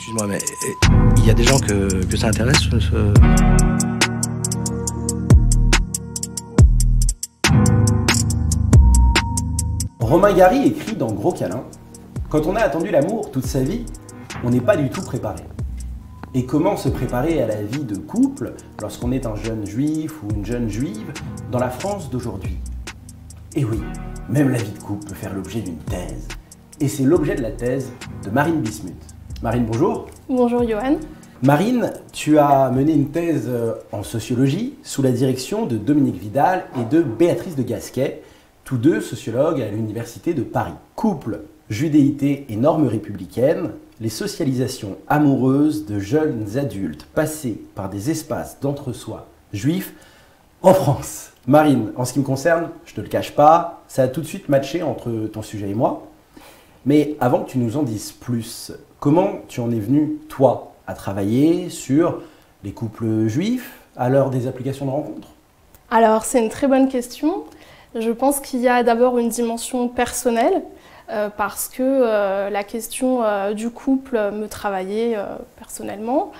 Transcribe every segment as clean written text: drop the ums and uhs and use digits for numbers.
Excuse-moi, mais il y a des gens que ça intéresse Romain Gary écrit dans Gros Câlin: quand on a attendu l'amour toute sa vie, on n'est pas du tout préparé. Et comment se préparer à la vie de couple lorsqu'on est un jeune juif ou une jeune juive dans la France d'aujourd'hui? Et oui, même la vie de couple peut faire l'objet d'une thèse. Et c'est l'objet de la thèse de Marine Bismuth. Marine, bonjour. Bonjour Johan. Marine, tu as mené une thèse en sociologie sous la direction de Dominique Vidal et de Béatrice de Gasquet, tous deux sociologues à l'Université de Paris. Couple, judéité et normes républicaines, les socialisations amoureuses de jeunes adultes passés par des espaces d'entre-soi juifs en France. Marine, en ce qui me concerne, je te le cache pas, ça a tout de suite matché entre ton sujet et moi. Mais avant que tu nous en dises plus, comment tu en es venu, toi, à travailler sur les couples juifs à l'heure des applications de rencontres? Alors, c'est une très bonne question. Je pense qu'il y a d'abord une dimension personnelle, parce que la question du couple me travaillait personnellement.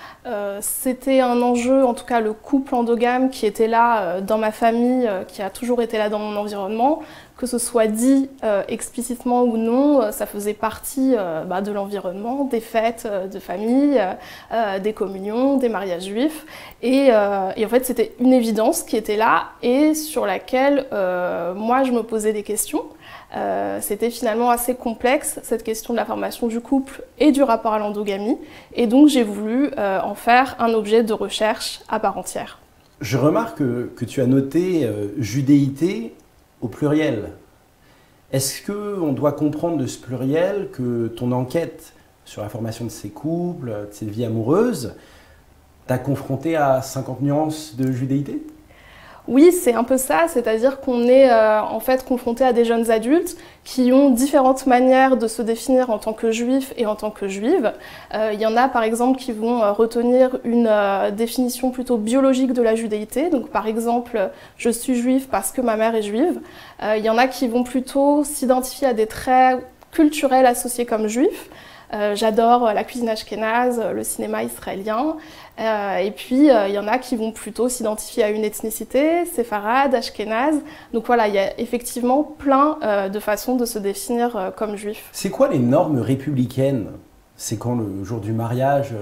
C'était un enjeu, en tout cas le couple endogame qui était là dans ma famille, qui a toujours été là dans mon environnement. Que ce soit dit explicitement ou non, ça faisait partie de l'environnement, des fêtes de famille, des communions, des mariages juifs. Et en fait, c'était une évidence qui était là et sur laquelle moi, je me posais des questions. C'était finalement assez complexe, cette question de la formation du couple et du rapport à l'endogamie. Et donc, j'ai voulu en faire un objet de recherche à part entière. Je remarque que tu as noté judéité au pluriel. Est-ce qu'on doit comprendre de ce pluriel que ton enquête sur la formation de ces couples, de ces vies amoureuses, t'a confronté à 50 nuances de judéité ? Oui, c'est un peu ça, c'est-à-dire qu'on est en fait confronté à des jeunes adultes qui ont différentes manières de se définir en tant que juifs et en tant que juives. Il y en a par exemple qui vont retenir une définition plutôt biologique de la judéité, donc par exemple je suis juif parce que ma mère est juive. Il y en a qui vont plutôt s'identifier à des traits culturels associés comme juifs. J'adore la cuisine ashkénaze, le cinéma israélien. Et puis, il y en a qui vont plutôt s'identifier à une ethnicité, séfarade, ashkénaze. Donc voilà, il y a effectivement plein de façons de se définir comme juif. C'est quoi les normes républicaines? C'est quand le jour du mariage,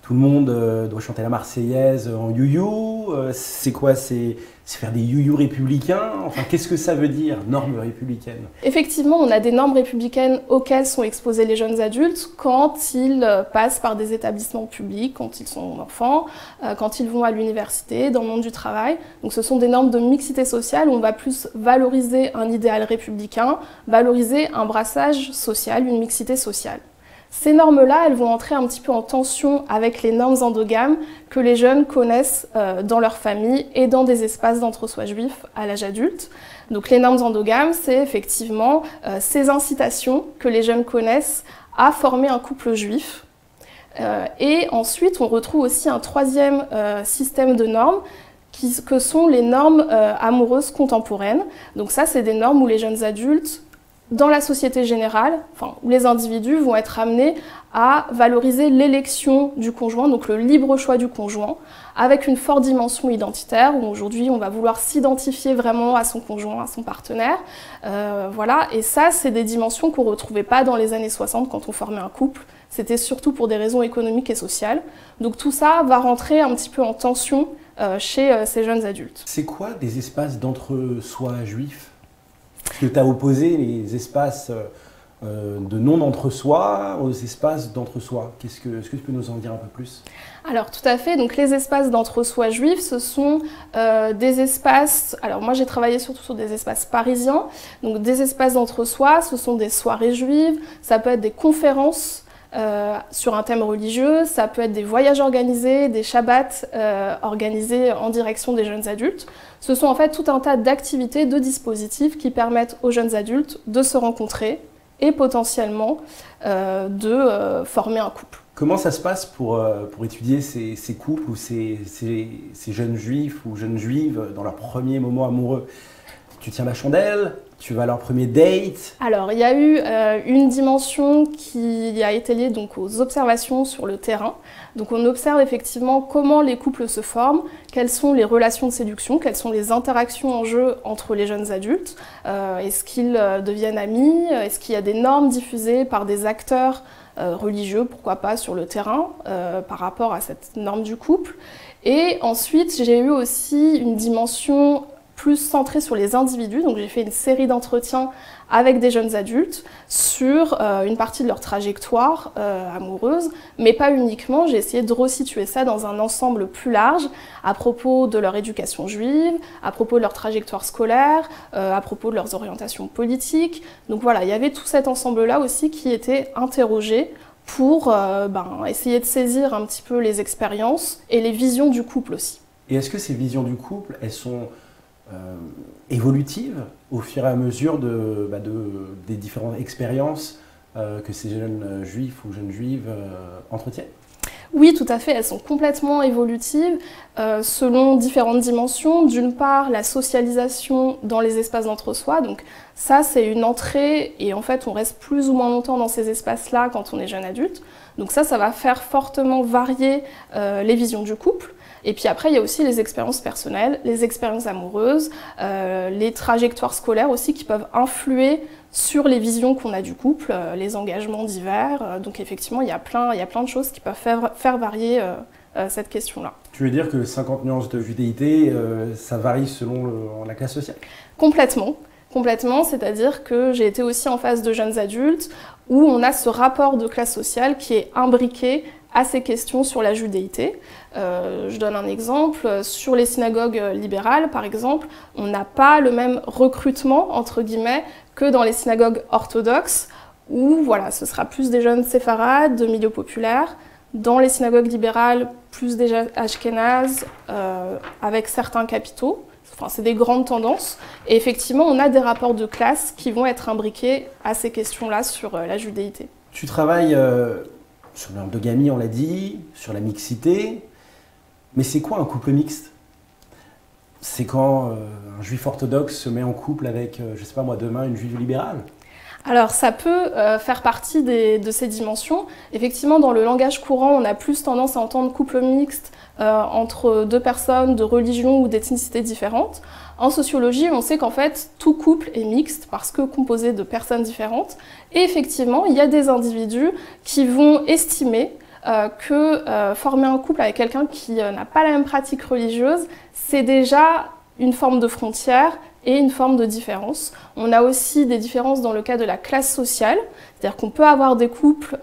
tout le monde doit chanter la Marseillaise en you-you? C'est quoi? C'est faire des you-you républicains? Enfin, qu'est-ce que ça veut dire, normes républicaines? Effectivement, on a des normes républicaines auxquelles sont exposés les jeunes adultes quand ils passent par des établissements publics, quand ils sont enfants, quand ils vont à l'université, dans le monde du travail. Donc ce sont des normes de mixité sociale où on va plus valoriser un idéal républicain, valoriser un brassage social, une mixité sociale. Ces normes-là, elles vont entrer un petit peu en tension avec les normes endogames que les jeunes connaissent dans leur famille et dans des espaces d'entre-soi juifs à l'âge adulte. Donc les normes endogames, c'est effectivement ces incitations que les jeunes connaissent à former un couple juif. Et ensuite, on retrouve aussi un troisième système de normes que sont les normes amoureuses contemporaines. Donc ça, c'est des normes où les jeunes adultes dans la société générale, où les individus vont être amenés à valoriser l'élection du conjoint, donc le libre choix du conjoint, avec une forte dimension identitaire, où aujourd'hui on va vouloir s'identifier vraiment à son conjoint, à son partenaire. Voilà. Et ça, c'est des dimensions qu'on ne retrouvait pas dans les années 60 quand on formait un couple. C'était surtout pour des raisons économiques et sociales. Donc tout ça va rentrer un petit peu en tension chez ces jeunes adultes. C'est quoi des espaces d'entre-soi juifs? Parce que tu as opposé les espaces de non-entre-soi aux espaces d'entre-soi. Est-ce que tu peux nous en dire un peu plus? Alors tout à fait, donc les espaces d'entre-soi juifs, ce sont des espaces, alors moi j'ai travaillé surtout sur des espaces parisiens, donc des espaces d'entre-soi, ce sont des soirées juives, ça peut être des conférences sur un thème religieux, ça peut être des voyages organisés, des shabbats organisés en direction des jeunes adultes. Ce sont en fait tout un tas d'activités, de dispositifs qui permettent aux jeunes adultes de se rencontrer et potentiellement de former un couple. Comment ça se passe pour étudier ces couples ou ces jeunes juifs ou jeunes juives dans leur premier moment amoureux? Tu tiens la chandelle? Tu vas à leur premier date? Alors, il y a eu une dimension qui a été liée donc, aux observations sur le terrain. Donc, on observe effectivement comment les couples se forment, quelles sont les relations de séduction, quelles sont les interactions en jeu entre les jeunes adultes. Est-ce qu'ils deviennent amis? Est-ce qu'il y a des normes diffusées par des acteurs religieux, pourquoi pas, sur le terrain, par rapport à cette norme du couple? Et ensuite, j'ai eu aussi une dimension plus centrée sur les individus. Donc j'ai fait une série d'entretiens avec des jeunes adultes sur une partie de leur trajectoire amoureuse, mais pas uniquement. J'ai essayé de resituer ça dans un ensemble plus large à propos de leur éducation juive, à propos de leur trajectoire scolaire, à propos de leurs orientations politiques. Donc voilà, il y avait tout cet ensemble-là aussi qui était interrogé pour essayer de saisir un petit peu les expériences et les visions du couple aussi. Et est-ce que ces visions du couple, elles sont évolutives au fur et à mesure des différentes expériences que ces jeunes juifs ou jeunes juives entretiennent? Oui, tout à fait, elles sont complètement évolutives selon différentes dimensions. D'une part, la socialisation dans les espaces d'entre-soi, donc ça c'est une entrée et en fait on reste plus ou moins longtemps dans ces espaces-là quand on est jeune adulte. Donc ça va faire fortement varier les visions du couple. Et puis après, il y a aussi les expériences personnelles, les expériences amoureuses, les trajectoires scolaires aussi qui peuvent influer sur les visions qu'on a du couple, les engagements divers. Donc effectivement, il y a plein de choses qui peuvent faire varier cette question-là. Tu veux dire que 50 nuances de judéité, ça varie selon la classe sociale? Complètement, c'est-à-dire que j'ai été aussi en face de jeunes adultes où on a ce rapport de classe sociale qui est imbriqué à ces questions sur la judéité. Je donne un exemple, sur les synagogues libérales par exemple, on n'a pas le même recrutement entre guillemets que dans les synagogues orthodoxes où voilà, ce sera plus des jeunes séfarades de milieux populaires. Dans les synagogues libérales, plus des ashkénazes avec certains capitaux. Enfin, c'est des grandes tendances. Et effectivement, on a des rapports de classe qui vont être imbriqués à ces questions-là sur la judéité. Tu travailles sur l'endogamie, on l'a dit, sur la mixité. Mais c'est quoi un couple mixte? C'est quand un juif orthodoxe se met en couple avec, je sais pas moi, demain une juive libérale? Alors ça peut faire partie de ces dimensions. Effectivement, dans le langage courant, on a plus tendance à entendre couple mixte entre deux personnes de religion ou d'ethnicité différentes. En sociologie, on sait qu'en fait, tout couple est mixte parce que composé de personnes différentes. Et effectivement, il y a des individus qui vont estimer que former un couple avec quelqu'un qui n'a pas la même pratique religieuse, c'est déjà une forme de frontière et une forme de différence. On a aussi des différences dans le cas de la classe sociale, c'est-à-dire qu'on peut avoir des couples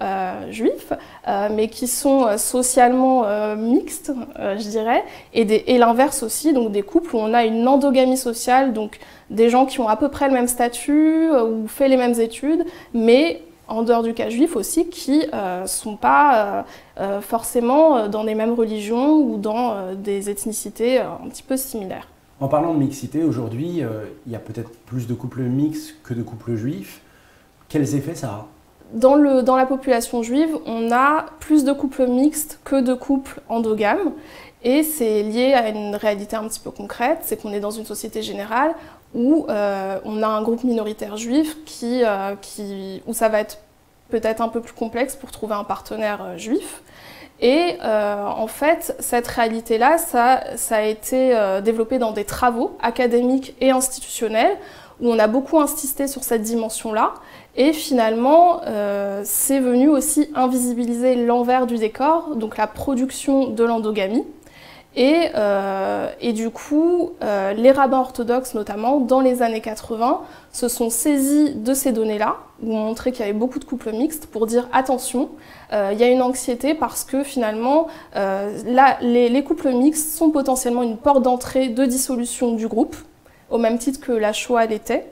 juifs, mais qui sont socialement mixtes, je dirais, et l'inverse aussi, donc des couples où on a une endogamie sociale, donc des gens qui ont à peu près le même statut ou fait les mêmes études, mais en dehors du cas juif aussi, qui ne sont pas forcément dans les mêmes religions ou dans des ethnicités un petit peu similaires. En parlant de mixité, aujourd'hui, il y a peut-être plus de couples mixtes que de couples juifs. Quels effets ça a? Dans la population juive, on a plus de couples mixtes que de couples endogames. Et c'est lié à une réalité un petit peu concrète, c'est qu'on est dans une société générale où on a un groupe minoritaire juif où ça va être peut-être un peu plus complexe pour trouver un partenaire juif. Et en fait, cette réalité-là, ça a été développé dans des travaux académiques et institutionnels où on a beaucoup insisté sur cette dimension-là. Et finalement, c'est venu aussi invisibiliser l'envers du décor, donc la production de l'endogamie. Et du coup, les rabbins orthodoxes, notamment, dans les années 80, se sont saisis de ces données-là, où on montrait qu'il y avait beaucoup de couples mixtes, pour dire attention, il y a une anxiété parce que finalement, les couples mixtes sont potentiellement une porte d'entrée de dissolution du groupe, au même titre que la Shoah l'était.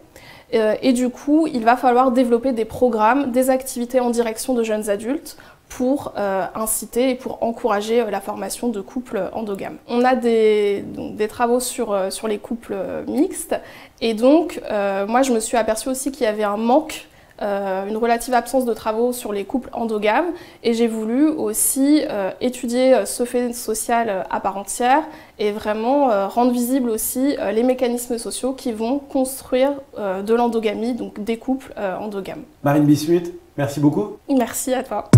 Et du coup, il va falloir développer des programmes, des activités en direction de jeunes adultes, pour inciter et pour encourager la formation de couples endogames. On a des travaux sur les couples mixtes et donc moi je me suis aperçue aussi qu'il y avait un manque une relative absence de travaux sur les couples endogames et j'ai voulu aussi étudier ce fait social à part entière et vraiment rendre visible aussi les mécanismes sociaux qui vont construire de l'endogamie, donc des couples endogames. Marine Bismuth, merci beaucoup. Merci à toi.